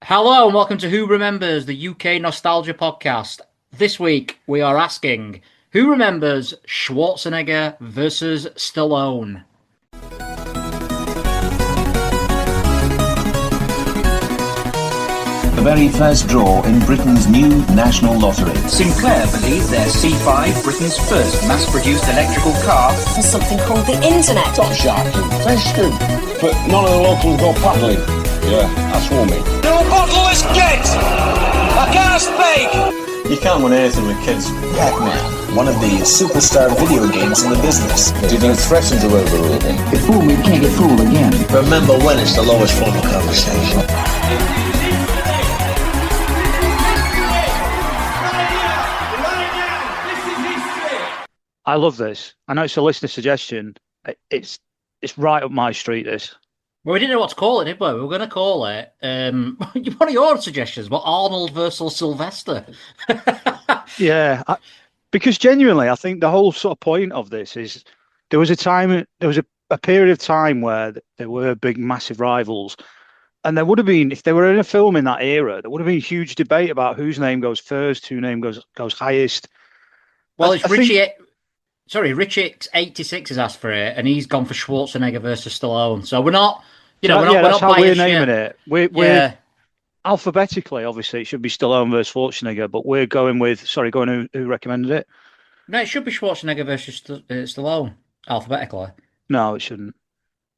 Hello and welcome to Who Remembers, the UK Nostalgia Podcast. This week we are asking, who remembers Schwarzenegger versus Stallone? The very first draw in Britain's new national lottery. Sinclair believe their C5, Britain's first mass-produced electrical car, for something called the internet. Top sharking, festive, but none of the locals go paddling. Yeah, that's warming. No bottomless gate! I can't speak! You can't win anything with kids. Pac-Man, one of the superstar video games in the business. Did you threaten to overrule him? If fool me, can't get fooled again. Remember when it's the lowest form of conversation. I love this. I know it's a listener suggestion. It's right up my street, this. Well, we didn't know what to call it, did we? We were going to call it, one of your suggestions, but Arnold versus Sylvester. Yeah, because genuinely, I think the whole sort of point of this is there was a period of time where there were big, massive rivals. And there would have been, if they were in a film in that era, there would have been a huge debate about whose name goes first, whose name goes highest. Well, it's Richie. Sorry, Richix86 has asked for it, and he's gone for Schwarzenegger versus Stallone. So we're not, we're not that's how we're biased naming yet. it. We're alphabetically, obviously, it should be Stallone versus Schwarzenegger, but we're going with, who recommended it? No, it should be Schwarzenegger versus Stallone, alphabetically. No, it shouldn't.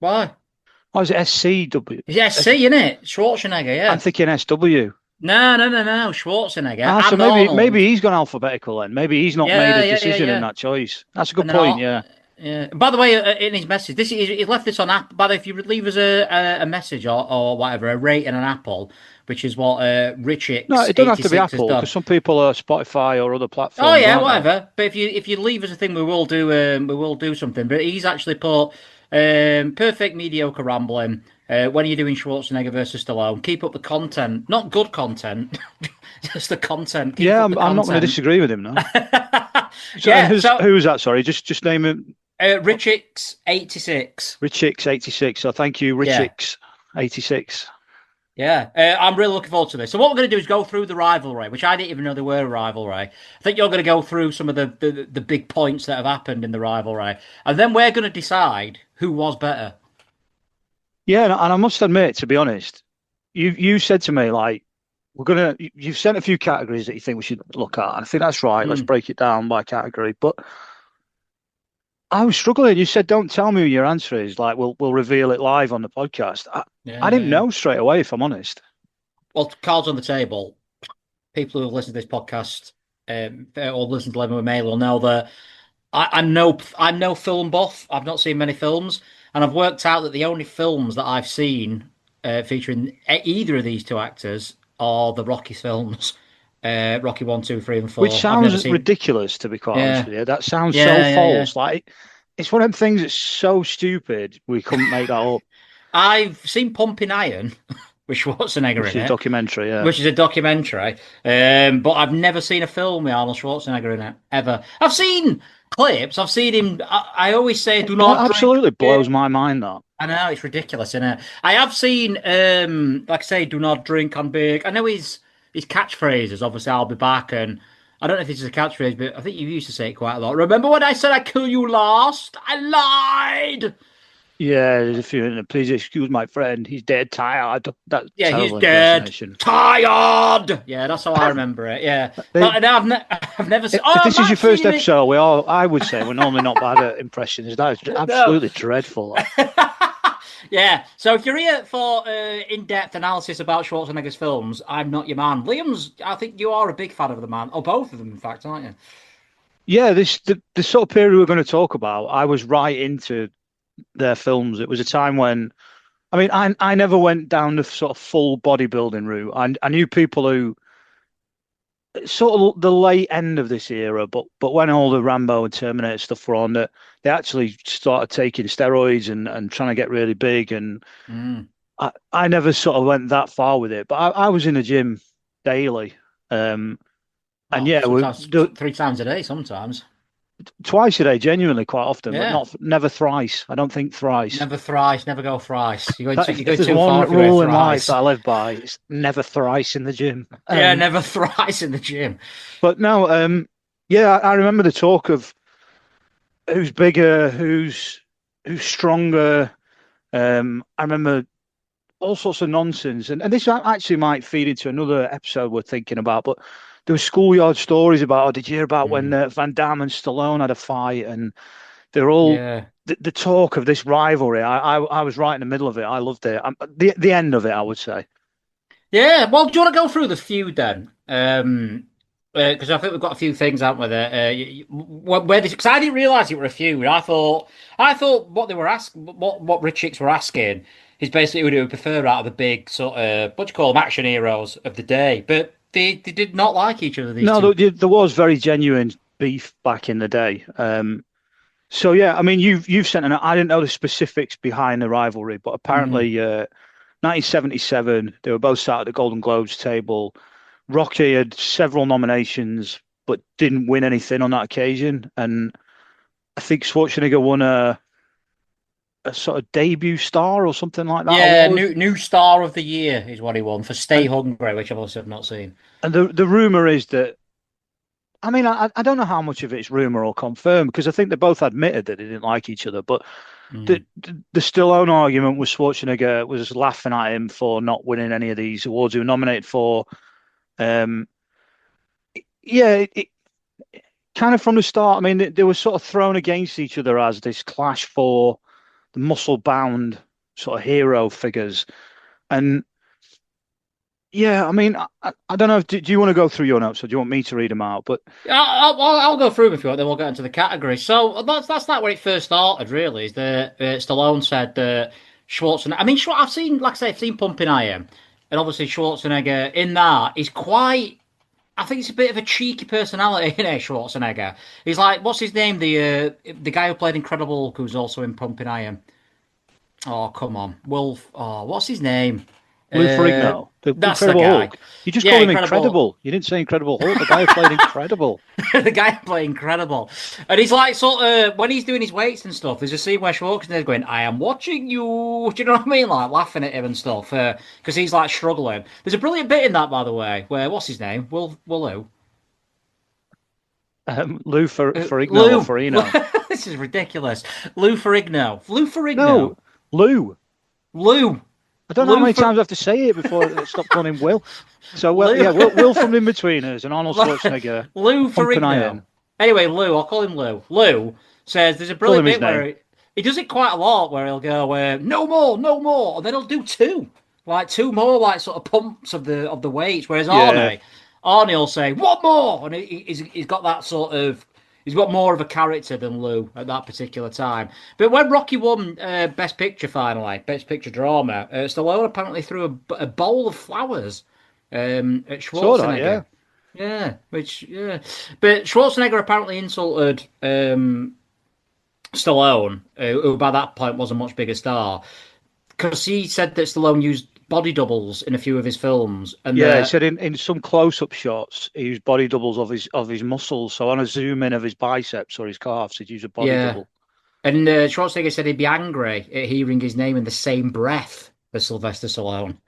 Why? Oh, is it SCW? It's SC, isn't it? Schwarzenegger, yeah. I'm thinking SW. No, Schwarzenegger. So maybe he's gone alphabetical then. Maybe he's not made a decision in that choice. That's a good point, yeah. Yeah. By the way, in his message, he left this on Apple. By the way, if you leave us a message or whatever, a rate and an Apple, which is what Richix. No, it doesn't have to be Apple because some people are Spotify or other platforms. Oh yeah, whatever. But if you leave us a thing, we will do something. But he's actually put perfect mediocre rambling. When are you doing Schwarzenegger versus Stallone? Keep up the content, not good content, just the content. I'm not going to disagree with him now. Who's that? Sorry, just name him. Richix86. Richix86. So thank you, Richix86. Yeah, I'm really looking forward to this. So what we're going to do is go through the rivalry, which I didn't even know there were a rivalry. I think you're going to go through some of the big points that have happened in the rivalry, and then we're going to decide who was better. Yeah, and I must admit, to be honest, you said to me, like, you've sent a few categories that you think we should look at, and I think that's right. Let's break it down by category. But I was struggling. You said, don't tell me what your answer is. Like, we'll reveal it live on the podcast. I didn't know straight away, if I'm honest. Well, cards on the table. People who have listened to this podcast or listened to Lemon with Mail will know that I'm no film buff. I've not seen many films. And I've worked out that the only films that I've seen featuring either of these two actors are the Rocky films. Rocky 1, 2, 3, and 4. Which sounds ridiculous, to be quite honest with you. That sounds so false. Yeah. Like, it's one of them things that's so stupid, we couldn't make that up. I've seen Pumping Iron with Schwarzenegger which is a documentary, yeah. Which is a documentary. But I've never seen a film with Arnold Schwarzenegger in it, ever. I've seen clips. I've seen him. I always say, do not drink. Absolutely blows my mind, that. I know, it's ridiculous, isn't it? I have seen, like I say, do not drink on big. I know his catchphrases, obviously, I'll be back. And I don't know if this is a catchphrase, but I think you used to say it quite a lot. Remember when I said I'd kill you last? I lied! Yeah, if you please excuse my friend, he's dead tired. He's dead tired. Yeah, that's how I remember it. Yeah, but I've never seen. If this is your first episode, I would say we're normally not bad at impressions. That is absolutely dreadful. Yeah, so if you're here for in-depth analysis about Schwarzenegger's films, I'm not your man. Liam's, I think you are a big fan of the man, or both of them, in fact, aren't you? Yeah, the sort of period we're going to talk about, I was right into their films. It was a time when, I mean, I never went down the sort of full bodybuilding route. I knew people who sort of the late end of this era, but when all the Rambo and Terminator stuff were on, that they actually started taking steroids and trying to get really big. And I never sort of went that far with it, but I was in the gym daily. And yeah, 3 times a day sometimes. twice a day, genuinely, quite often, but Yeah. never thrice. I don't think thrice. Never thrice, never go thrice. You're If going there's too one far if you go rule in life thrice. that I live by, it's never thrice in the gym. Yeah, never thrice in the gym. But no, yeah, I remember the talk of who's bigger, who's stronger. I remember all sorts of nonsense, and this actually might feed into another episode we're thinking about. But there were schoolyard stories about. Oh, did you hear about when Mm. Van Damme and Stallone had a fight, and they're all Yeah. the talk of this rivalry. I was right in the middle of it. I loved it. The end of it, I would say. Yeah, well, do you want to go through the feud then? Because I think we've got a few things, haven't we? There, where because I didn't realize it were a feud. I thought what they were asking, what Rich Chicks were asking, is basically who they would prefer out of the big sort of what do you call them, action heroes of the day. But they did not like each other. These No, two. there was very genuine beef back in the day. So yeah, I mean, you've sent an. I didn't know the specifics behind the rivalry, but Mm. apparently, 1977, they were both sat at the Golden Globes table. Rocky had several nominations, but didn't win anything on that occasion. And I think Schwarzenegger won a sort of debut star or something like that Yeah, award. new star of the year is what he won for Stay And Hungry, which I've also not seen. and the rumor is that. I mean, I don't know how much of it's rumor or confirmed because I think they both admitted that they didn't like each other. But Mm. the Stallone argument was Schwarzenegger was laughing at him for not winning any of these awards he was nominated for. Um, yeah, it kind of from the start. I mean, they were sort of thrown against each other as this clash for the muscle-bound sort of hero figures. And yeah, I mean, I don't know. Do you want to go through your notes or do you want me to read them out? But I'll go through them if you want, then we'll get into the category. So that's like when it first started, really. Is that Stallone said that Schwarzenegger. I mean, I've seen, like I say, I've seen Pumping Iron, and obviously Schwarzenegger in that is quite. I think it's a bit of a cheeky personality, isn't it, Schwarzenegger? He's like, what's his name? The guy who played Incredible Hulk, who's also in Pumping Iron. Oh, come on, Wolf. Oh, what's his name? Lou Uh, Ferrigno, the that's the Incredible guy. Hulk. You just Yeah, called him Incredible. Incredible. You didn't say Incredible Hulk. The guy who played Incredible. The guy playing incredible, and he's like sort of when he's doing his weights and stuff. There's a scene where Schwarzenegger's going, "I am watching you." Do you know what I mean? Like laughing at him and stuff because he's like struggling. There's a brilliant bit in that, by the way, where what's his name? Will Lou Ferrigno or Lou. Ferrino. This is ridiculous. Lou Ferrigno. Lou No, Ferrigno. Lou. Lou. I don't know how Lou many Fer times I have to say it before I stop calling him Will. So, well, Lou. yeah, Will from In Betweeners and Arnold Schwarzenegger, Lou pumping Ferrigno. iron. Anyway, Lou, I'll call him Lou. Lou says there's a Call him brilliant his bit where name. he does it quite a lot, where he'll go, no more, no more, and then he'll do two, like two more, like sort of pumps of the weights. Whereas Yeah. Arnie will say one more, and he's got that sort of. He's got more of a character than Lou at that particular time. But when Rocky won Best Picture finally, Best Picture Drama, Stallone apparently threw a bowl of flowers at Saw that, yeah. Schwarzenegger. Yeah, but Schwarzenegger apparently insulted Stallone, who by that point was a much bigger star, because he said that Stallone used body doubles in a few of his films, and Yeah, he said in some close-up shots, he used body doubles of his muscles. So on a zoom in of his biceps or his calves, he'd use a body yeah, double. and Schwarzenegger said he'd be angry at hearing his name in the same breath as Sylvester Stallone.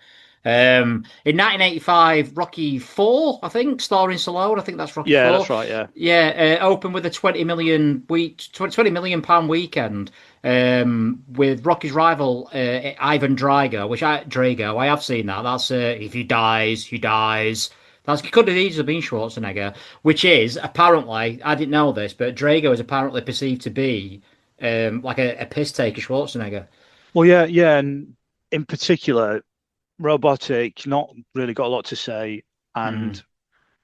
In 1985, Rocky 4, I think, starring Stallone. I think that's Rocky Yeah, 4. that's right, yeah. Yeah, opened with a 20 million pound weekend with Rocky's rival Ivan Drago. I have seen that. That's if he dies, he dies. That's could have easily been Schwarzenegger, which is apparently I didn't know this, but Drago is apparently perceived to be like a piss taker Schwarzenegger. Well, yeah, and in particular, robotic, not really got a lot to say, Mm. and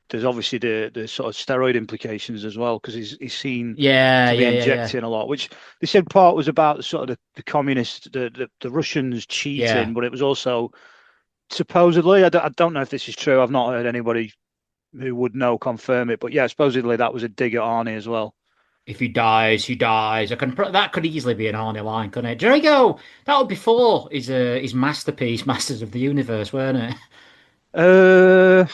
there's obviously the sort of steroid implications as well because he's seen Yeah, to be yeah. injecting a lot, which they said part was about sort of the communist, the Russians Yeah. cheating, but it was also supposedly, I don't know if this is true. I've not heard anybody who would know confirm it, but yeah, supposedly that was a dig at Arnie as well. If he dies, he dies. That could easily be an Arnie line, couldn't it? Jericho, that would be before his masterpiece, Masters of the Universe, weren't it? I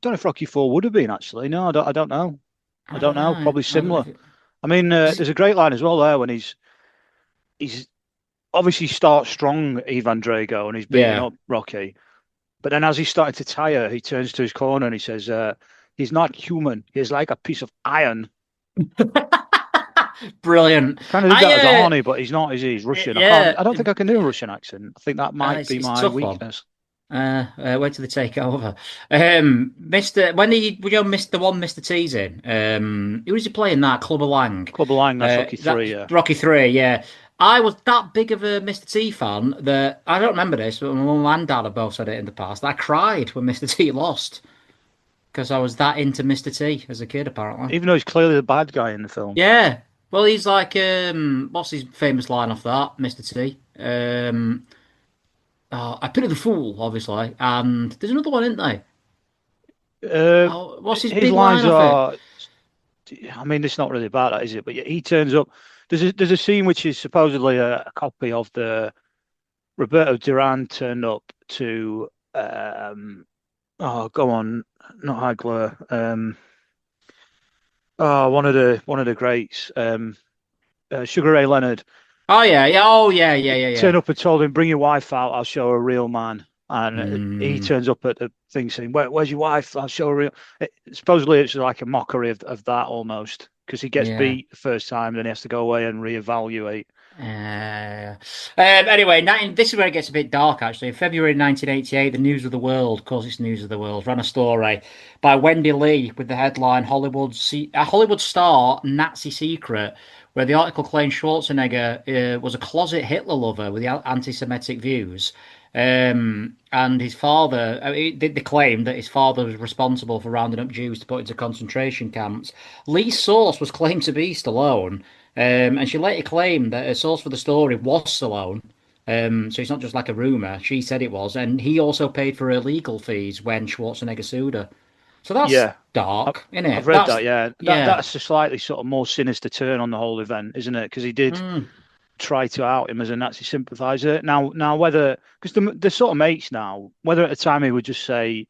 don't know if Rocky Four would have been actually. No, I don't know. I I don't don't know. know. Probably I don't know similar. if it, I mean, there's a great line as well there when he's obviously starts strong, Ivan Drago, and he's beating Yeah. up Rocky. But then as he's starting to tire, he turns to his corner and he says, he's not human. He's like a piece of iron. Brilliant. Kind of did that as Arnie, but he's not, is he? He's Russian. Yeah. I don't think I can do a Russian accent. I think that might be It's a my tough one. weakness. Wait till they take over. Mr. Mr. T's in. Who was he playing that? Clubber Lang. Clubber Lang, that's Rocky 3, yeah. Rocky 3, yeah. I was that big of a Mr. T fan that I don't remember this, but my mum and dad have both said it in the past. I cried when Mr. T lost because I was that into Mr. T as a kid, apparently. Even though he's clearly the bad guy in the film. Yeah. Well, he's like, what's his famous line off that, Mr. T? I pity the fool, obviously, and there's another one, isn't there? What's his big lines line off it? I mean, it's not really about that, is it? But yeah, he turns up. There's a scene which is supposedly a copy of the Roberto Duran turned up to go on, not Hagler. One of the greats, Sugar Ray Leonard. Oh yeah. Turned up and told him, "Bring your wife out. I'll show her a real man." And he turns up at the thing saying, "Where's your wife? I'll show her real." Supposedly, it's like a mockery of that almost because he gets beat the first time, then he has to go away and reevaluate. Anyway, this is where it gets a bit dark, actually. In February 1988, the News of the World, of course it's News of the World, ran a story by Wendy Lee with the headline Hollywood Star Nazi Secret, where the article claimed Schwarzenegger was a closet Hitler lover with anti-Semitic views. And his father, they claimed that his father was responsible for rounding up Jews to put into concentration camps. Lee's source was claimed to be Stallone, and she later claimed that her source for the story was Stallone. So it's not just like a rumor. She said it was, and he also paid for her legal fees when Schwarzenegger sued her. So that's dark, isn't it? I've read that, yeah. That's a slightly sort of more sinister turn on the whole event, isn't it? Because he did try to out him as a Nazi sympathizer. Now whether, because they're sort of mates now, whether at the time he would just say,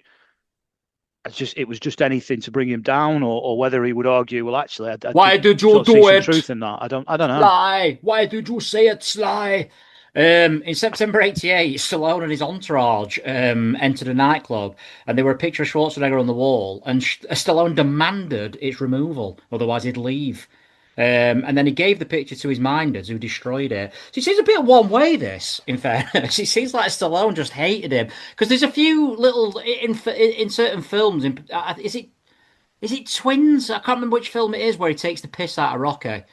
it was just anything to bring him down, or whether he would argue, well, actually, why did you sort of do see some it? truth in that. I don't know. Sly, why did you say it, Sly? In September '88, Stallone and his entourage entered a nightclub, and there were a picture of Schwarzenegger on the wall, and Stallone demanded its removal, otherwise he'd leave. And then he gave the picture to his minders, who destroyed it. So it seems a bit one way, this, in fairness. It seems like Stallone just hated him. Because there's a few little, in certain films, is it Twins? I can't remember which film it is where he takes the piss out of Rocky.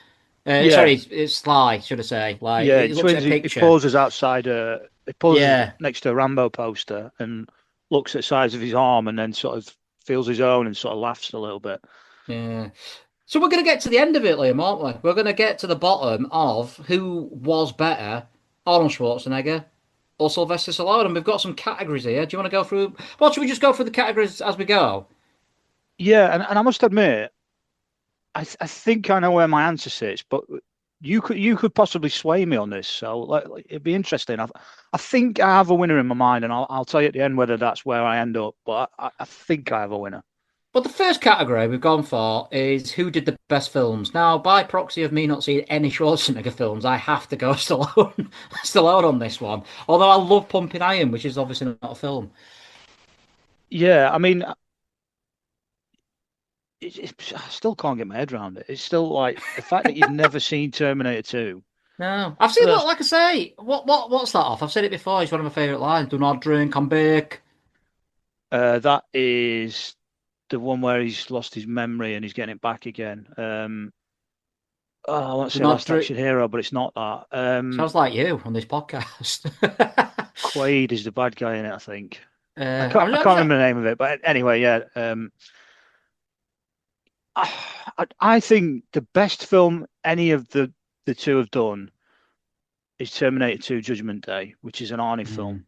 Sorry, it's Sly, should I say. Like, yeah, he looks at a he picture. pauses outside, he pauses next to a Rambo poster and looks at the size of his arm and then sort of feels his own and sort of laughs a little bit. Yeah. So we're going to get to the end of it, Liam, aren't we? We're going to get to the bottom of who was better, Arnold Schwarzenegger or Sylvester Stallone. And we've got some categories here. Do you want to go through? Well, should we just go through the categories as we go? Yeah, and I must admit, I think I know where my answer sits, but you could possibly sway me on this. So it'd be interesting. I think I have a winner in my mind, and I'll tell you at the end whether that's where I end up. But I think I have a winner. Well, the first category we've gone for is who did the best films. Now, by proxy of me not seeing any Schwarzenegger films, I have to go Stallone on this one. Although I love Pumping Iron, which is obviously not a film. Yeah, I mean, I still can't get my head around it. It's still like the fact that you've never seen Terminator 2. No, I've seen it. Like I say, what's that off? I've said it before. It's one of my favourite lines. Do not drink, come back. That is the one where he's lost his memory and he's getting it back again. I want to say Last Action Hero, but it's not that. Sounds like you on this podcast. Quaid is the bad guy in it, I think. I can't remember the name of it, but anyway, yeah. I think the best film any of the two have done is Terminator 2 Judgment Day, which is an Arnie film.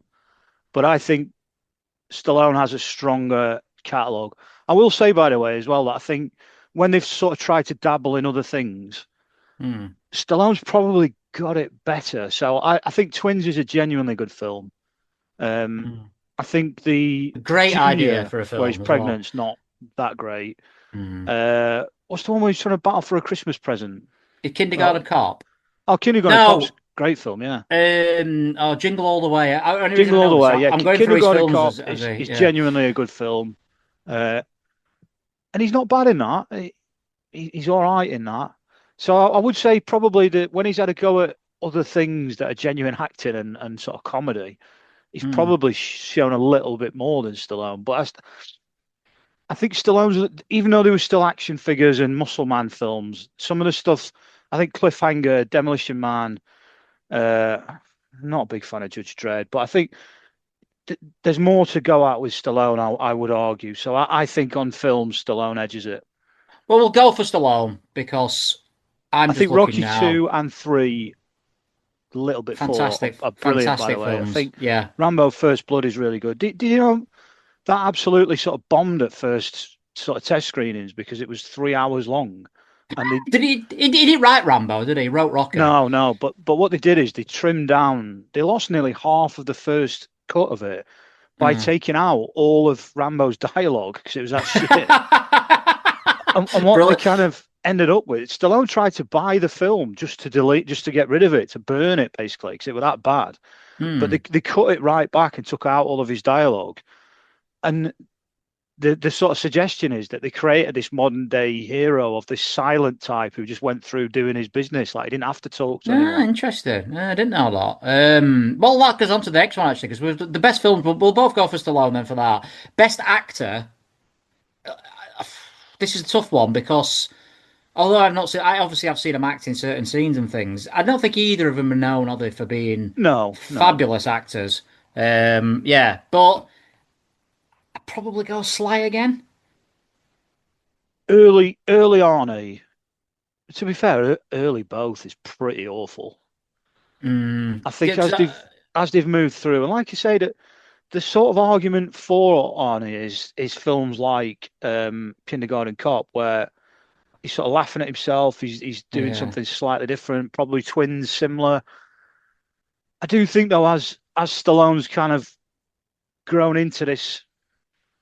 But I think Stallone has a stronger catalogue. I will say, by the way, as well, that I think when they've sort of tried to dabble in other things, Stallone's probably got it better. So I think Twins is a genuinely good film. I think the great idea for a film where he's pregnant's not that great. What's the one where he's trying to battle for a Christmas present? The Kindergarten Oh, Cop. oh, Kindergarten Cop's No, great film, yeah. Jingle All the Way. Only reason Jingle I All know the this, Way, yeah. I'm going through his Kindergarten films Cop as a is yeah. genuinely a good film, uh, and he's not bad in that. He's all right in that. So I would say probably that when he's had a go at other things that are genuine acting and sort of comedy, he's Hmm. probably shown a little bit more than Stallone. But I think Stallone's, even though there were still action figures and Muscle Man films, some of the stuff, I think Cliffhanger, Demolition Man, uh, not a big fan of Judge Dredd, but I think there's more to go at with Stallone, I would argue. So I think on film, Stallone edges it. Well, we'll go for Stallone because I'm I just think looking Rocky now. 2 and 3, a little bit 4, Fantastic, are brilliant, by the fantastic way. I films. think Yeah. Rambo First Blood is really good. Did you know that absolutely sort of bombed at first sort of test screenings because it was 3 hours long? And they, Did he write Rambo? Did he? He wrote Rocky. no, but what they did is they trimmed down, they lost nearly half of the first cut of it by Hmm. taking out all of Rambo's dialogue because it was that shit. And what they Brilliant. kind of ended up with, Stallone tried to buy the film just to delete, just to get rid of it, to burn it basically, because it was that bad. But Hmm. they cut it right back and took out all of his dialogue. And the sort of suggestion is that they created this modern day hero of this silent type who just went through doing his business, like he didn't have to talk to Ah, anyone. interesting. I didn't know that. Well, that goes on to the next one actually, because the best films. We'll both go for Stallone then for that. Best actor. This is a tough one because although I've not seen, I obviously have seen him act in certain scenes and things. I don't think either of them are known, are they, for being No. fabulous actors. Yeah, but I'd probably go Sly again. Early Arnie, to be fair, early both is pretty awful. I Yeah, think as they've moved through, and like you say, that the sort of argument for Arnie is films like Kindergarten Cop, where he's sort of laughing at himself, he's doing yeah. something slightly different, probably twins similar. I do think though, as Stallone's kind of grown into this,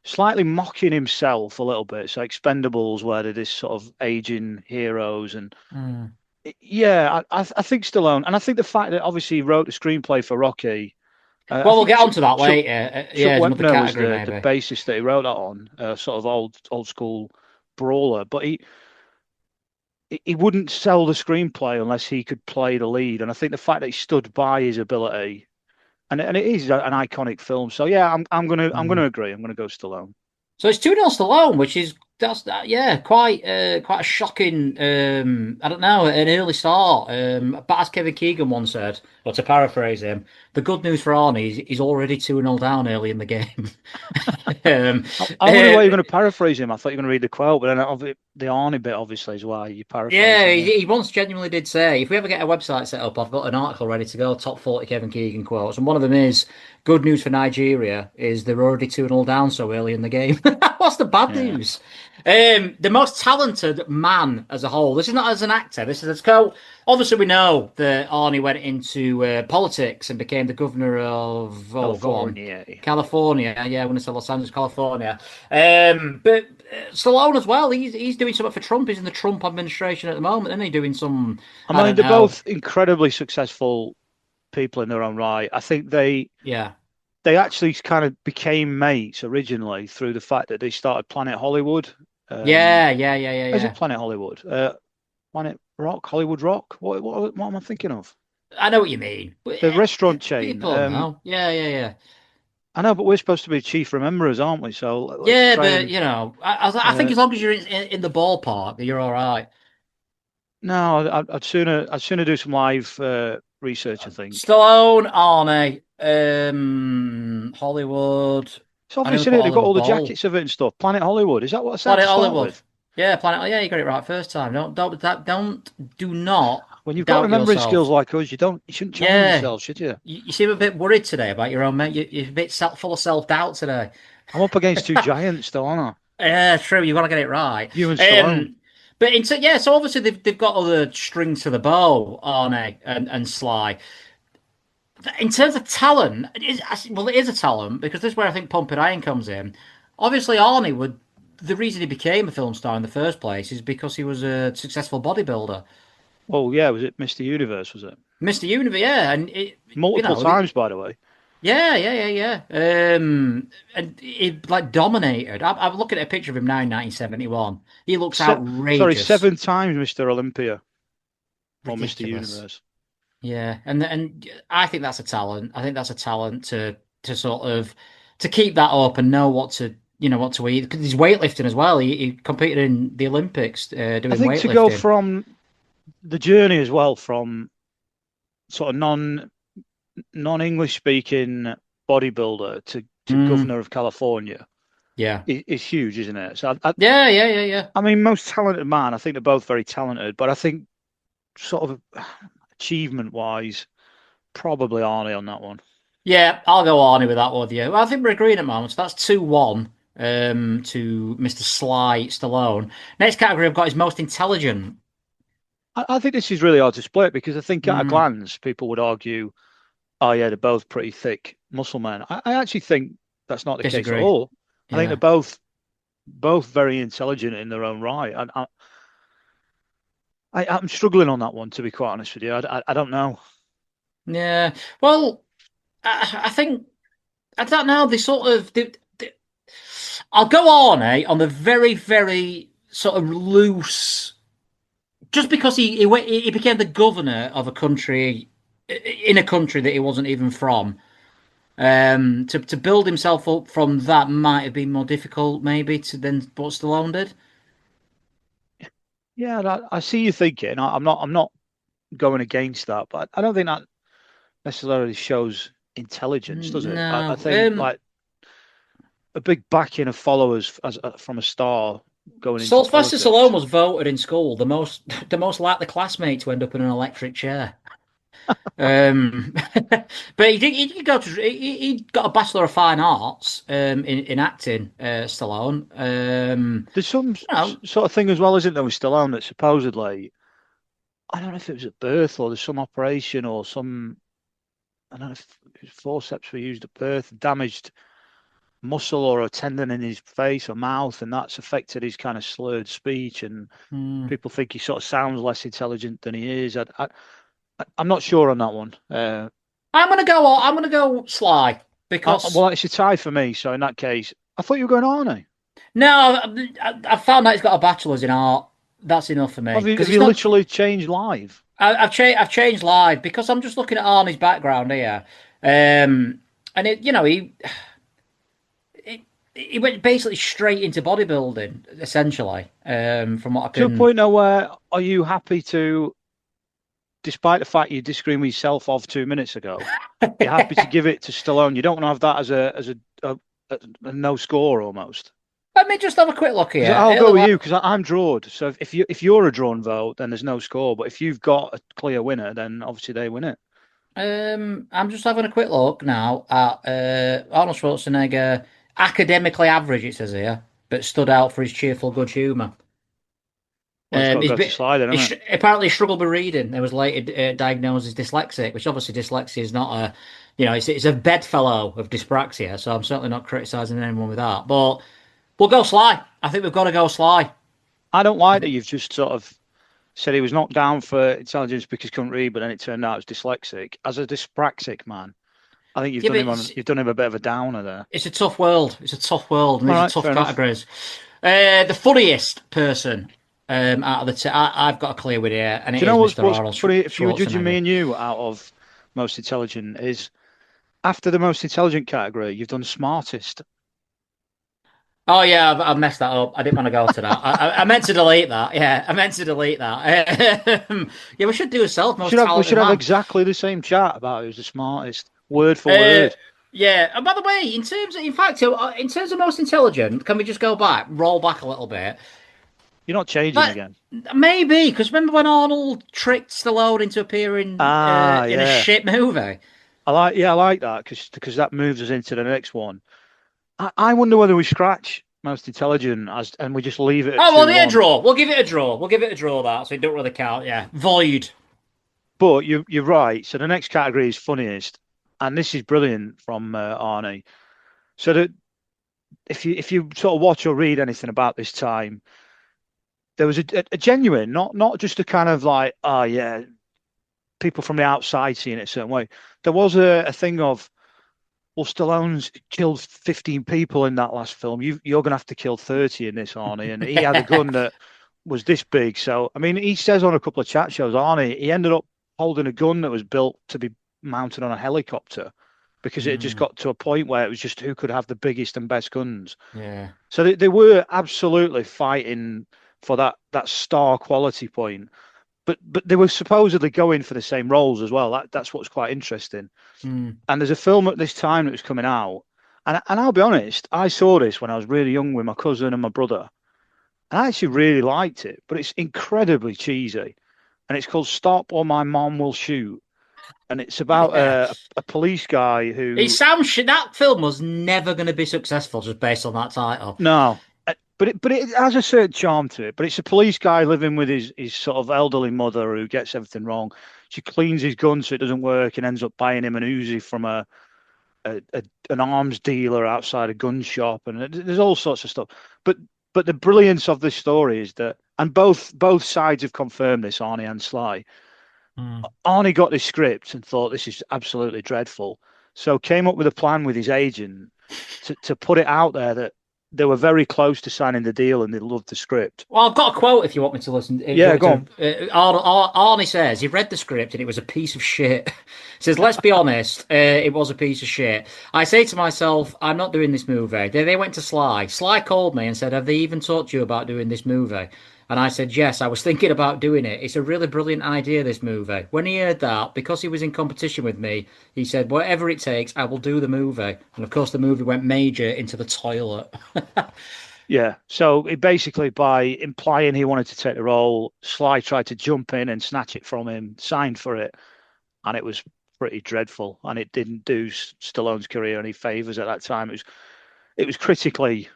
slightly mocking himself a little bit. So Expendables, where they're this sort of aging heroes, and Mm. yeah, I think Stallone, and I think the fact that obviously he wrote the screenplay for Rocky. I Well, we'll think get onto that later. Chuck Yeah, there's another Wepner was category the maybe. bassist that he wrote that on, sort of old school brawler. But he wouldn't sell the screenplay unless he could play the lead. And I think the fact that he stood by his ability, and it is an iconic film. So yeah, I'm gonna agree. I'm gonna go Stallone. So it's 2-0 Stallone, which is yeah, quite a shocking I don't know, an early start. But as Kevin Keegan once said, or to paraphrase him, the good news for Arnie is he's already 2-0 down early in the game. um, I wonder why you're going to paraphrase him. I thought you were going to read the quote, but then the Arnie bit obviously is why you paraphrase Yeah, him. he once genuinely did say, if we ever get a website set up, I've got an article ready to go, top 40 Kevin Keegan quotes. And one of them is, good news for Nigeria is they're already 2-0 down so early in the game. What's the bad Yeah. news? The most talented man as a whole. This is not as an actor. This is as co. Obviously, we know that Arnie went into politics and became the governor of, go on, California. California. Yeah, when it's Los Angeles, California. But Stallone as well. He's doing something for Trump. He's in the Trump administration at the moment, isn't he? Doing some, I I mean, don't they're know. both incredibly successful people in their own right. I think Yeah, they actually kind of became mates originally through the fact that they started Planet Hollywood. Um, is it yeah. Planet Hollywood? Planet Rock, Hollywood Rock. What am I thinking of? I know what you mean. But, The restaurant chain. people know. Yeah. I know, but we're supposed to be chief rememberers, aren't we? So let's Yeah, try but and. you know, I think as long as you're in the ballpark, you're all right. No, I'd sooner do some live research. I think. Stallone, Arnie, Hollywood. It's I obvious, never isn't put it? They've got Hollywood all the Bowl. jackets of it and stuff. Planet Hollywood. Is that what I said Planet to start Hollywood. with? Yeah, Planet. Yeah, you got it right first time. Do not When you've got doubt remembering skills yourself. like us, you shouldn't challenge Yeah, yourself, should you? you seem a bit worried today about your own mate. You're a bit full of self doubt today. I'm up against two giants, though, aren't I? Yeah, true. You want to get it right. You and Stallone. But yeah, so obviously they've got other strings to the bow, Arnie and Sly. In terms of talent, it is a talent because this is where I think Pumping Iron comes in. Obviously, Arnie would the reason he became a film star in the first place is because he was a successful bodybuilder. Oh yeah, was it Mr. Universe? Was it Mr. Universe, yeah, and multiple times, by the way? yeah, yeah, yeah, yeah. And he like dominated. I'm looking at a picture of him now in 1971. He looks Sorry, outrageous, 7 times Mr. Olympia or Mr. ridiculous. Universe. Yeah, and I think that's a talent. I think that's a talent to sort of to keep that up and know what to what to eat because he's weightlifting as well. He competed in the Olympics I doing think to go weightlifting. from the journey as well, from sort of non-English speaking bodybuilder to Mm, governor of California yeah, is huge, isn't it? So yeah, yeah, yeah, yeah. I mean, most talented man. I think they're both very talented, but I think sort of achievement wise, probably Arnie on that one. Yeah, I'll go Arnie with that one with you. Well, I think we're agreeing at the moment. So that's 2-1 to Mr. Sly Stallone. Next category I've got is most intelligent. I think this is really hard to split because I think at a Mm, glance people would argue, oh yeah, they're both pretty thick muscle men. I actually think that's not the case at disagree. all. I think they're Yeah. both very intelligent in their own right. And I'm struggling on that one, to be quite honest with you. I don't know. Yeah. Well, I think I don't know. They sort of. I'll go on the very, very sort of loose. Just because he became the governor of a country in a country that he wasn't even from. To build himself up from that might have been more difficult, maybe, to than what Stallone did. Yeah, I see you thinking. I'm not going against that, but I don't think that necessarily shows intelligence, does it? I No. think like a big backing of followers as from a star going into Sylvester Stallone politics. was voted in school the most likely classmate to end up in an electric chair. But he did go to he got a Bachelor of Fine Arts in acting, Stallone. There's some You know, sort of thing as well, isn't there, with Stallone that supposedly, I don't know if it was at birth or there's some operation or some, I don't know if his forceps were used at birth, damaged muscle or a tendon in his face or mouth, and that's affected his kind of slurred speech. And hmm. people think he sort of sounds less intelligent than he is. I'm not sure on that one. I'm gonna go Sly because Well, it's a tie for me. So in that case, I thought you were going Arnie. no, I found out he's got a bachelor's in art. That's enough for me Have because it's you not. literally changed live? I've changed live because I'm just looking at Arnie's background here, and he went basically straight into bodybuilding essentially. From what I To a can. point now where are you happy to, despite the fact you disagreed with yourself of 2 minutes ago, you're happy to give it to Stallone? You don't want to have that as a no score almost. Let me just have a quick look 'Cause here. I'll go with you because I'm drawed. So if you're a drawn vote, then there's no score. But if you've got a clear winner, then obviously they win it. I'm just having a quick look now at Arnold Schwarzenegger, academically average, it says here, but stood out for his cheerful good humour. Well, it's got to He's go to bit, slide, then, isn't it? apparently struggled with reading. He was later diagnosed as dyslexic, which obviously dyslexia is not a, it's a bedfellow of dyspraxia. So I'm certainly not criticising anyone with that. But we'll go Sly. I think we've got to go Sly. I don't I like that think, you've just sort of said he was knocked down for intelligence because he couldn't read, but then it turned out he was dyslexic. As a dyspraxic man, I think yeah, but you've done him a bit of a downer there. it's a tough world. It's a tough world, and All these are right, tough fair enough. categories. The funniest person out of the I've got a clear with here, and Do it you know is what's Mr. what's Arnold funny? If you were judging me Schwarzenegger. and you out of most intelligent, is after the most intelligent category, you've done smartest. Oh yeah, I've messed that up. I didn't want to go to that. I meant to delete that. Yeah, I meant to delete that. Yeah, we should do a self We most should have we talented should have man. exactly the same chat about who's the smartest, word for Uh, word. yeah. And by the way, in terms of most intelligent, can we just go back, roll back a little bit? You're not changing That again. maybe because remember when Arnold tricked Stallone into appearing Ah, in a yeah. shit movie? I like that because that moves us into the next one. I wonder whether we scratch most intelligent and we just leave it at Oh, well, yeah, 2-1. draw. We'll give it a draw. We'll give it a draw. That so it don't really count. Yeah, void. But you're right. So the next category is funniest, and this is brilliant from Arnie. So if you sort of watch or read anything about this time, there was a genuine, not just a kind of like, oh yeah, people from the outside seeing it a certain way. There was a thing of, well, Stallone's killed 15 people in that last film. You're going to have to kill 30 in this, Arnie. And he had a gun that was this big. So, I mean, he says on a couple of chat shows, Arnie, he ended up holding a gun that was built to be mounted on a helicopter because it had just got to a point where it was just who could have the biggest and best guns. Yeah. So they were absolutely fighting for that star quality point. But they were supposedly going for the same roles as well. That's what's quite interesting. Mm. And there's a film at this time that was coming out, and I'll be honest, I saw this when I was really young with my cousin and my brother, and I actually really liked it. But it's incredibly cheesy, and it's called Stop or My Mom Will Shoot, and it's about a police guy who. It sounds shit. That film was never going to be successful just based on that title. No. But it has a certain charm to it. But it's a police guy living with his sort of elderly mother who gets everything wrong. She cleans his gun so it doesn't work and ends up buying him an Uzi from an arms dealer outside a gun shop, and there's all sorts of stuff. But the brilliance of this story is that, and both sides have confirmed this, Arnie and Sly. Arnie got this script and thought this is absolutely dreadful, so came up with a plan with his agent to put it out there that they were very close to signing the deal and they loved the script. Well, I've got a quote if you want me to listen. Yeah, go on. Arnie says he read the script and it was a piece of shit. He says, let's be honest, it was a piece of shit. I say to myself, I'm not doing this movie. They went to Sly. Sly called me and said, have they even talked to you about doing this movie? And I said, yes, I was thinking about doing it. It's a really brilliant idea, this movie. When he heard that, because he was in competition with me, he said, whatever it takes, I will do the movie. And of course, the movie went major into the toilet. Yeah. So it basically, by implying he wanted to take the role, Sly tried to jump in and snatch it from him, signed for it, and it was pretty dreadful. And it didn't do Stallone's career any favors at that time. It was critically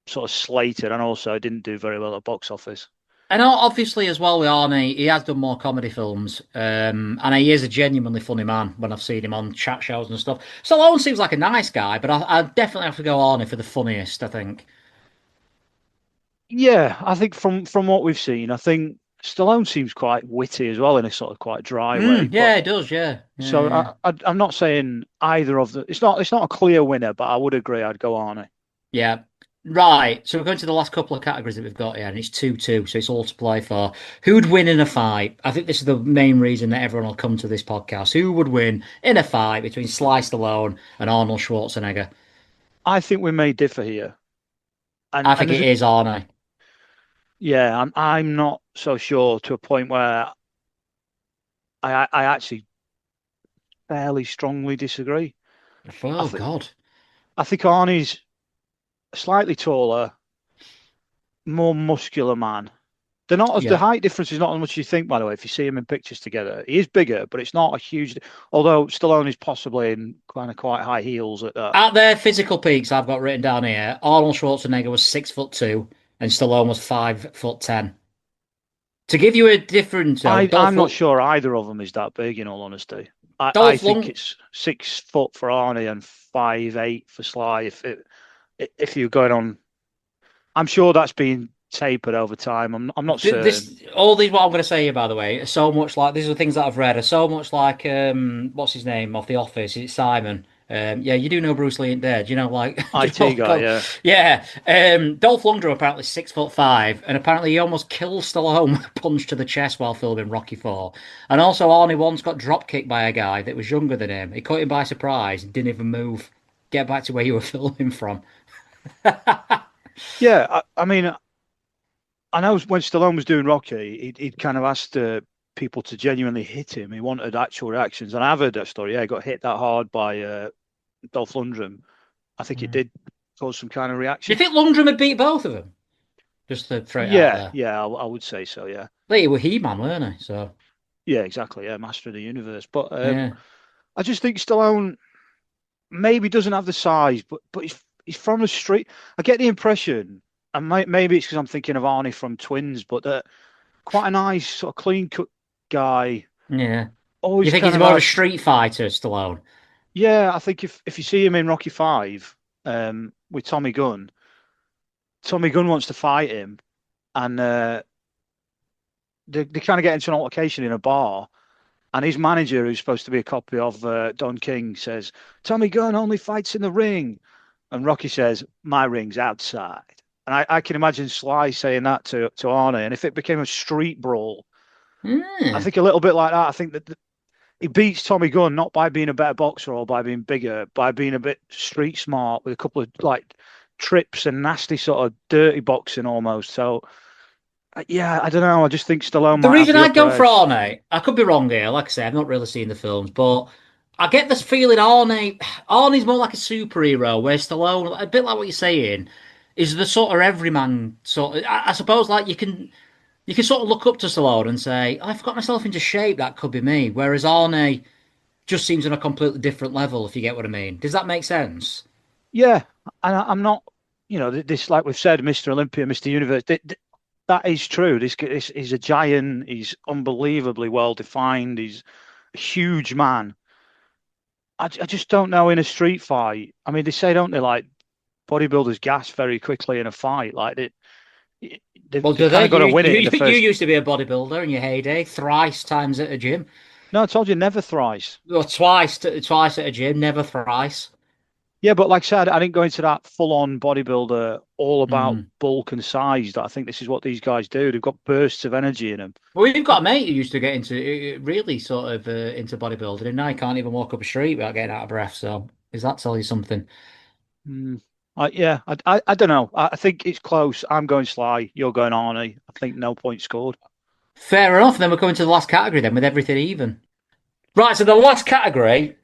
sort of slated, and also it didn't do very well at box office. And obviously, as well with Arnie, he has done more comedy films, and he is a genuinely funny man when I've seen him on chat shows and stuff. Stallone seems like a nice guy, but I definitely have to go Arnie for the funniest, I think. Yeah, I think from what we've seen, I think Stallone seems quite witty as well in a sort of quite dry way. Yeah, it does. Yeah. So yeah. I'm not saying either of the. It's not a clear winner, but I would agree I'd go Arnie. Yeah. Right. So we're going to the last couple of categories that we've got here, and it's 2-2, so it's all to play for. Who'd win in a fight? I think this is the main reason that everyone will come to this podcast. Who would win in a fight between Sly Stallone and Arnold Schwarzenegger? I think we may differ here. I think it is Arnie. Yeah, I'm not so sure to a point where I actually fairly strongly disagree. Oh, God. I think Arnie's slightly taller, more muscular man. They're not as the height difference is not as much as you think, by the way, if you see him in pictures together. He is bigger, but it's not a huge, although Stallone is possibly in kind of quite high heels at that. At their physical peaks, I've got written down here, Arnold Schwarzenegger was 6'2" and Stallone was 5'10". To give you a difference, I'm not sure either of them is that big, in all honesty. I think it's 6 foot for Arnie and 5'8" for Sly. If you're going on, I'm sure that's been tapered over time. I'm not certain. All these, what I'm going to say here, by the way, are so much like, these are the things that I've read, are so much like, what's his name off The Office? It's Simon. Yeah, you do know Bruce Lee ain't dead, you know, like IT guy, yeah. Yeah. Dolph Lundgren apparently 6'5", and apparently he almost killed Stallone with a punch to the chest while filming Rocky IV. And also Arnie once got drop kicked by a guy that was younger than him. He caught him by surprise and didn't even move. Get back to where you were filming from. Yeah, I mean, I know when Stallone was doing Rocky, he'd kind of asked people to genuinely hit him. He wanted actual reactions, and I've heard that story. Yeah, he got hit that hard by Dolph Lundgren. I think it did cause some kind of reaction. Do you think Lundgren would beat both of them? Just to throw it out there. Yeah, I would say so. Yeah, they were He-Man, weren't they? So yeah, exactly. Yeah, Master of the Universe. But I just think Stallone maybe doesn't have the size, but he's from the street. I get the impression, and maybe it's because I'm thinking of Arnie from Twins, but quite a nice sort of clean cut guy. Yeah. Always you think he's more of a street fighter, Stallone? Yeah, I think if you see him in Rocky V, with Tommy Gunn. Tommy Gunn wants to fight him, and they kind of get into an altercation in a bar. And his manager, who's supposed to be a copy of Don King, says, Tommy Gunn only fights in the ring. And Rocky says, my ring's outside. And I can imagine Sly saying that to Arnie. And if it became a street brawl, I think a little bit like that. I think that he beats Tommy Gunn not by being a better boxer or by being bigger, by being a bit street smart with a couple of like trips and nasty sort of dirty boxing almost. So, yeah, I don't know. I just think Stallone. The might reason have I'd the go upper for edge. Arnie, I could be wrong here. Like I say, I've not really seen the films, but I get this feeling Arnie's more like a superhero, where Stallone, a bit like what you're saying, is the sort of everyman sort of. I suppose like you can sort of look up to Stallone and say, I've got myself into shape. That could be me. Whereas Arnie just seems on a completely different level, if you get what I mean. Does that make sense? Yeah, and I'm not. This, like we've said, Mr. Olympia, Mr. Universe. That is true. This he's a giant. He's unbelievably well defined. He's a huge man. I just don't know in a street fight. I mean, they say, don't they, like bodybuilders gas very quickly in a fight. Like they've Well, do kind they? of got to win it in the You first. used to be a bodybuilder in your heyday, thrice times at a gym. No, I told you never thrice. Or twice at a gym, never thrice. Yeah, but like I said, I didn't go into that full-on bodybuilder, all about Mm. bulk and size. That I think this is what these guys do. They've got bursts of energy in them. Well, you've got a mate who used to get into really sort of into bodybuilding, and now he can't even walk up a street without getting out of breath. So, does that tell you something? Mm. I don't know. I think it's close. I'm going Sly. You're going Arnie. I think no point scored. Fair enough. Then we're going to the last category then, with everything even. Right. So the last category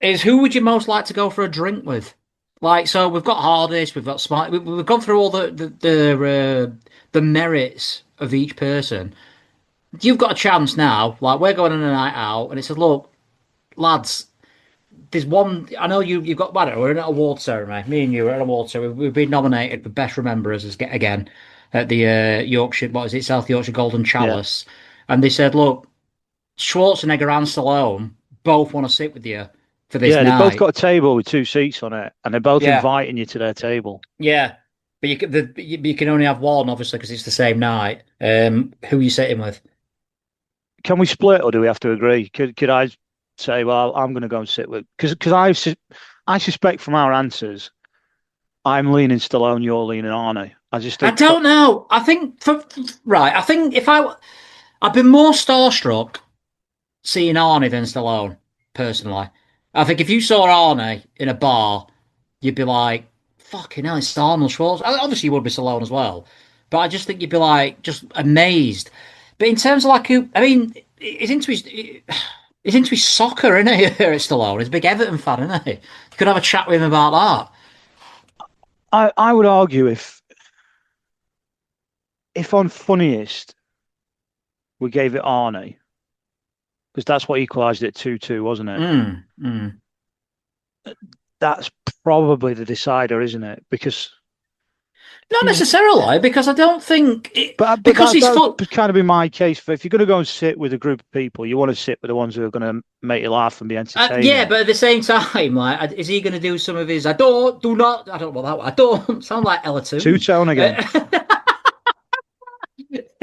is who would you most like to go for a drink with? Like, so we've got hardest, we've got smart, we've gone through all the merits of each person. You've got a chance now. Like, we're going on a night out, and it says, look, lads, there's one. I know you've got. I don't know, we're in an award ceremony. Me and you are at an award ceremony. We've been nominated for best rememberers again at the Yorkshire. What is it? South Yorkshire Golden Chalice. And they said, look, Schwarzenegger and Stallone both want to sit with you for this Yeah, they've both night. got a table with 2 seats on it, and they're both Yeah. inviting you to their table. Yeah, but you can only have one, obviously, because it's the same night. Who are you sitting with? Can we split, or do we have to agree? Could I say, well, I'm going to go and sit with because I suspect from our answers, I'm leaning Stallone, you're leaning Arnie. I just I think don't know. I think I think I've been more starstruck seeing Arnie than Stallone, personally. I think if you saw Arnie in a bar, you'd be like, fucking hell, it's Arnold Schwarzenegger. Obviously, you would be Stallone as well. But I just think you'd be like, just amazed. But in terms of like, I mean, he's into his soccer, isn't he, here at Stallone? He's a big Everton fan, isn't he? You could have a chat with him about I would argue if on funniest we gave it Arnie, because that's what equalised it 2-2, wasn't it? that. That's probably the decider, isn't it? Because Not necessarily, because I don't think but because he's that fun. would kind of be my case. For if you're going to go and sit with a group of people, you want to sit with the ones who are going to make you laugh and be entertaining. Yeah, but at the same time, like, is he going to do some of his? I don't know that. I don't sound like Ella too. Two-tone again.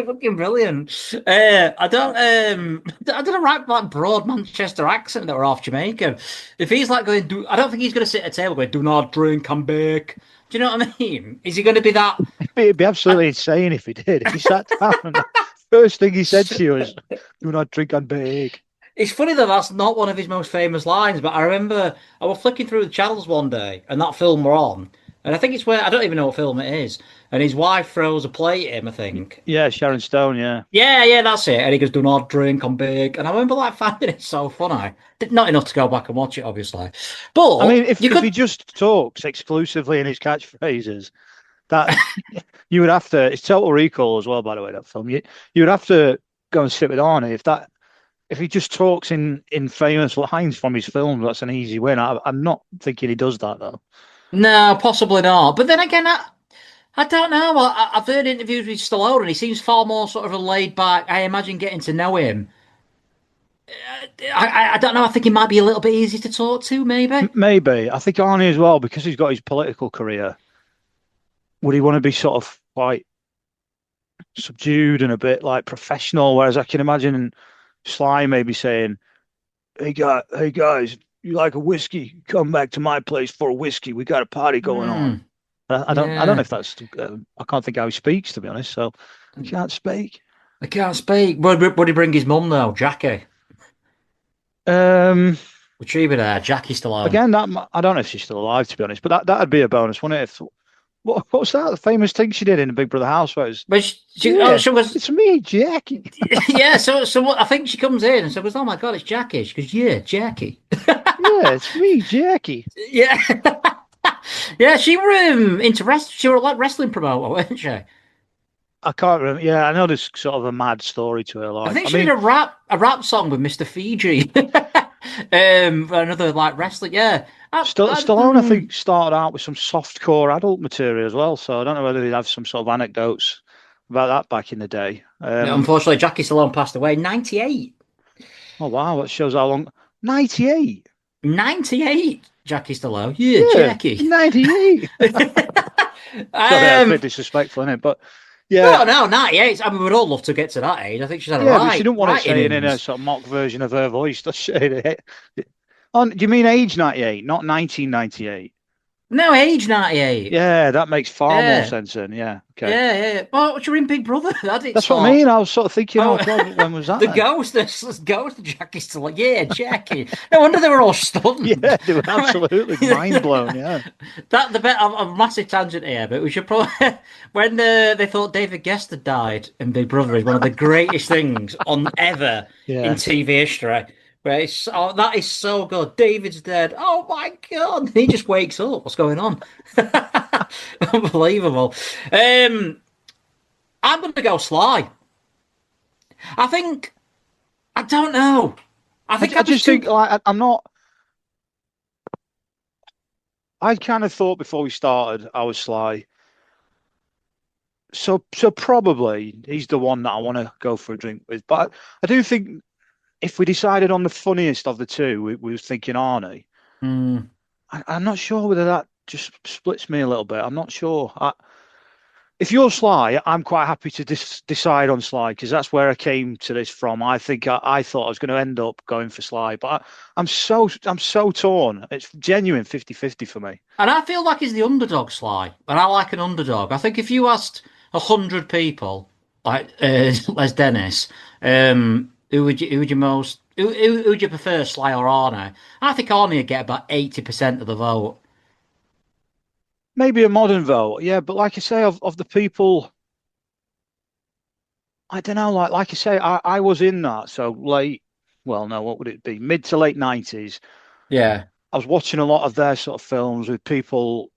Fucking brilliant. I don't know, right, like broad Manchester accent that were half Jamaican. If he's like going, I don't think he's going to sit at a table going, do not drink and bake. Do you know what I mean? Is he going to be that? It'd be absolutely insane if he did. If he sat down and the first thing he said to you is, "Do not drink and bake." It's funny that that's not one of his most famous lines, but I remember I was flicking through the channels one day and that film were on. And I think it's where, I don't even know what film it is. And his wife throws a plate at him, I think. Yeah, Sharon Stone. Yeah, Yeah, that's it. And he goes, do not drink, I'm big. And I remember like finding it so funny. Not enough to go back and watch it, obviously. But I mean, if he just talks exclusively in his catchphrases, that you would have to. It's Total Recall as well, by the way. That film, you would have to go and sit with Arnie if he just talks in famous lines from his films. That's an easy win. I'm not thinking he does that though. No, possibly not. But then again, I don't know. I've heard interviews with Stallone, and he seems far more sort of a laid back. I imagine getting to know him. I don't know. I think he might be a little bit easy to talk to, maybe. Maybe. I think Arnie as well, because he's got his political career. Would he want to be sort of quite subdued and a bit like professional? Whereas I can imagine Sly maybe saying, hey guys, you like a whiskey? Come back to my place for a whiskey. We got a party going on. I don't know if that's. I can't think how he speaks, to be honest. So I can't speak. I can't speak. Would he bring his mum though, Jackie? Would she be there? Jackie Stallone. Again, I don't know if she's still alive, to be honest. But that'd be a bonus, wouldn't it? If, what was that? The famous thing she did in the Big Brother house was. But she was. It's me, Jackie. Yeah. So I think she comes in and says, "Oh my God, it's Jackie." She goes, "Yeah, Jackie." Yeah, it's me, Jackie. Yeah. Yeah, she were she were like wrestling promoter, weren't she? I can't remember. Yeah, I know there's sort of a mad story to her life. I think she did a rap song with Mr. Fiji. Another like wrestling. Yeah. Stallone, I think, started out with some softcore adult material as well. So I don't know whether he'd have some sort of anecdotes about that back in the day. Unfortunately, Jackie Stallone passed away in 98. Oh, wow. That shows how long. 98. 98, Jackie Stallone. Yeah, Jackie. 98. Sorry, that's a bit disrespectful, isn't it? But yeah. No, 98. I mean, we'd all love to get to that age. I think she's had a but she didn't want to say it in a sort of mock version of her voice, does she? Oh, do you mean age 98, not 1998? No, age 98. Yeah, that makes far more sense then. Yeah. Okay. Yeah. Well, you're in Big Brother. That's what I mean. I was sort of thinking, God, when was that? The ghost of Jackie Stallone. Yeah, Jackie. No wonder they were all stunned. Yeah, they were absolutely mind blown. Yeah. The bit of a massive tangent here, but we should probably when they thought David Guest had died in Big Brother is one of the greatest things on ever in TV history. Where that is so good. David's dead. Oh my God. He just wakes up. What's going on? Unbelievable. I'm going to go Sly. I don't know. I just think like, I'm not. I kind of thought before we started I was Sly. So probably he's the one that I want to go for a drink with. But I do think if we decided on the funniest of the two, we were thinking Arnie. I'm not sure whether that just splits me a little bit. I'm not sure. If you're Sly, I'm quite happy to decide on Sly because that's where I came to this from. I think I thought I was going to end up going for Sly, but I'm so torn. It's genuine 50-50 for me. And I feel like he's the underdog, Sly, and I like an underdog. I think if you asked 100 people, like Les Dennis, who would you prefer, Sly or Arnie? I think Arnie would get about 80% of the vote. Maybe a modern vote, yeah. But like I say, of the people, I don't know. Like I say, I was in that. So late, well, no, what would it be? Mid to late 90s. Yeah. I was watching a lot of their sort of films with people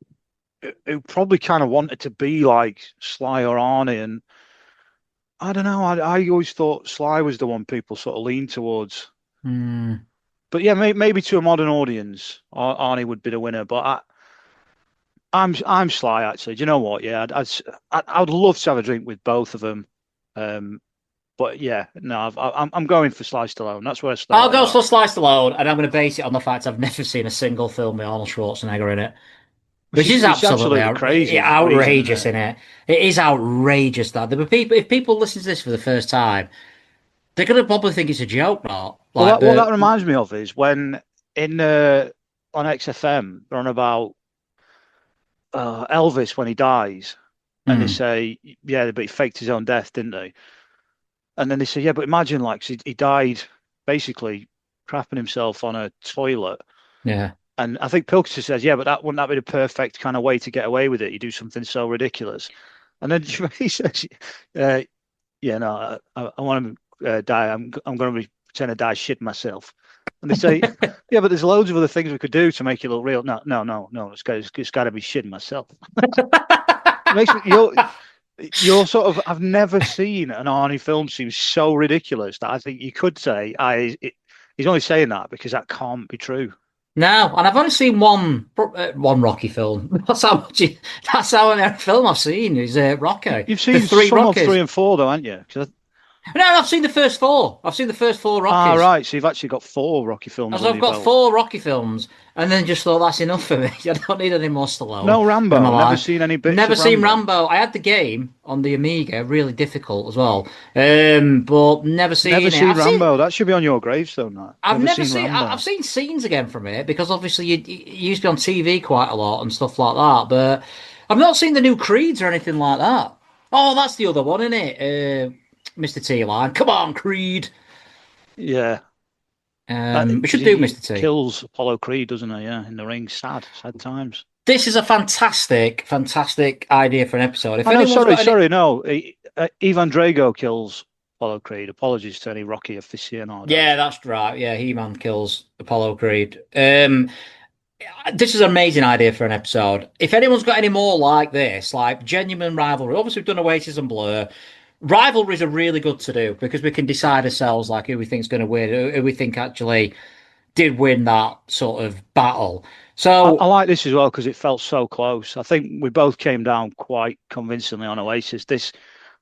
who probably kind of wanted to be like Sly or Arnie, and I don't know. I always thought Sly was the one people sort of leaned towards. But yeah, maybe to a modern audience, Arnie would be the winner. But I'm Sly actually. Do you know what? Yeah, I would love to have a drink with both of them. But yeah, no, I'm going for Sly Stallone. That's where I start. I'll go for Sly Stallone, and I'm going to base it on the fact I've never seen a single film with Arnold Schwarzenegger in it. Which is absolutely crazy, outrageous in it. It is outrageous that there were people. If people listen to this for the first time, they're going to probably think it's a joke. Not like what that reminds me of is when on XFM they're on about Elvis when he dies, and they say, yeah, but he faked his own death, didn't they? And then they say, yeah, but imagine like he died basically crapping himself on a toilet. Yeah. And I think Pilkington says, yeah, but wouldn't that be the perfect kind of way to get away with it? You do something so ridiculous. And then he says, yeah, no, I want to die. I'm going to pretend to die shit myself. And they say, yeah, but there's loads of other things we could do to make it look real. No. It's got to be shitting myself. It makes me, you're sort of, I've never seen an Arnie film seem so ridiculous that I think you could say, he's only saying that because that can't be true. No, and I've only seen one Rocky film. That's how many film I've seen is Rocky. You've seen some of 3 and 4 though, haven't you? No, I've seen the first four. I've seen the first four Ah, Rockies. right. So you've actually got 4 Rocky films So under I've your got belt. 4 Rocky films, and then just thought that's enough for me. I don't need any more Stallone No in my Rambo. Never life. seen any bits Never of seen Rambo. Rambo. I had the game on the Amiga, really difficult as well. But never Never seen it. seen Rambo. That should be on your gravestone. That. I've Never never seen seen. Rambo. I've seen scenes again from it because obviously you used to be on TV quite a lot and stuff like that. But I've not seen the new Creeds or anything like that. Oh, that's the other one, isn't it? Mr. T line. Come on, Creed. Yeah. We should do He Mr. T. kills Apollo Creed, doesn't he? Yeah, in the ring. Sad times. This is a fantastic, fantastic idea for an episode. If I know. anyone's got any... No. Ivan Drago kills Apollo Creed. Apologies to any Rocky aficionados. Yeah, that's right. Yeah, He-Man kills Apollo Creed. This is an amazing idea for an episode. If anyone's got any more like this, like genuine rivalry, obviously we've done Oasis and Blur. Rivalries are really good to do because we can decide ourselves like who we think's going to win, who we think actually did win that sort of battle. So I like this as well because it felt so close. I think we both came down quite convincingly on Oasis.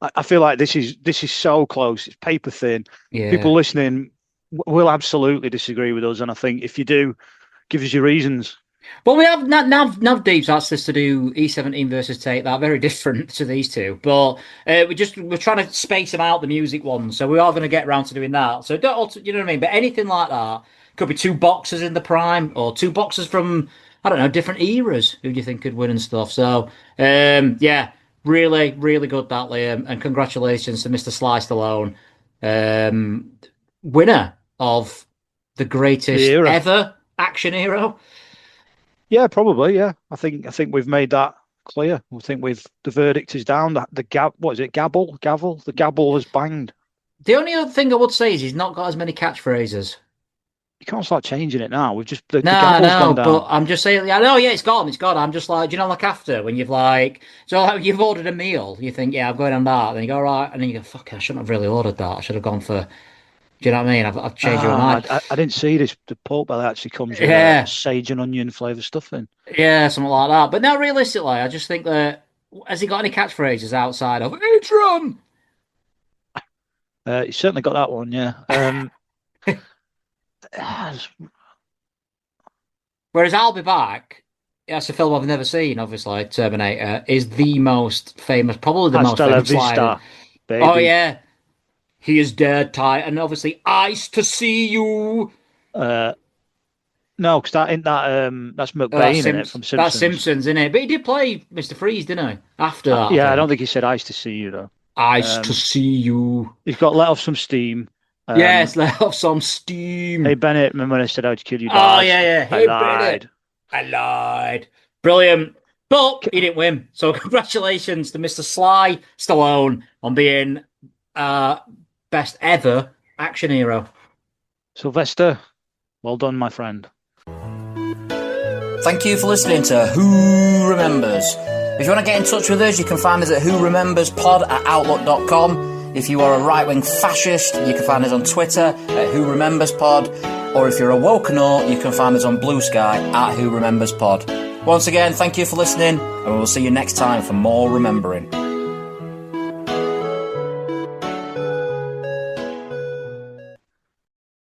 I feel like this is so close. It's paper thin. yeah. People listening will absolutely disagree with us, and I think if you do, give us your reasons. Well, we have Nav Deep's asked us to do E17 versus Take That, very different to these two, but we're trying to space them out, the music ones, so we are going to get around to doing that. So don't, you know what I mean? But anything like that could be 2 boxers in the prime or 2 boxers from, I don't know, different eras. Who do you think could win and stuff? So yeah, really, really good that, Liam, and congratulations to Mr. Sly Stallone, winner of the greatest ever action hero. Yeah, probably. Yeah, I think we've made that clear. I think the verdict is down. What is it? Gavel. The gavel has banged. The only other thing I would say is he's not got as many catchphrases. You can't start changing it now. We've just the gavel's gone down. But I'm just saying. Yeah, it's gone. I'm just like, do you know, like after when you've you've ordered a meal, you think, yeah, I'm going on that. Then you go, all right, and then you go, fuck, I shouldn't have really ordered that. I should have gone for. Do you know what I mean? I've changed your mind. I didn't see this. The pork belly actually comes with sage and onion flavour stuffing. Yeah, something like that. But no, realistically, I just think that has he got any catchphrases outside of Adrian? He's certainly got that one. Yeah. Whereas I'll Be Back, that's a film I've never seen. Obviously, Terminator is the most famous, probably the most famous line. Baby. Oh yeah. He is dead, Ty, and obviously ice to see you. No, because that's McBain in it from Simpsons. That's Simpsons, isn't it? But he did play Mr. Freeze, didn't he? After that. Yeah, I don't think he said ice to see you though. Ice to see you. He's got let off some steam. Yes, let off some steam. Hey Bennett, remember when I said how'd you kill you? Oh yeah. I lied. I lied. Brilliant. But he didn't win. So congratulations to Mr. Sly Stallone on being best ever action hero. Sylvester, well done, my friend. Thank you for listening to Who Remembers. If you want to get in touch with us, you can find us at whorememberspod@outlook.com. If you are a right-wing fascist, you can find us on Twitter at whorememberspod. Or if you're a wokenaut, you can find us on Blue Sky at whorememberspod. Once again, thank you for listening, and we will see you next time for more remembering.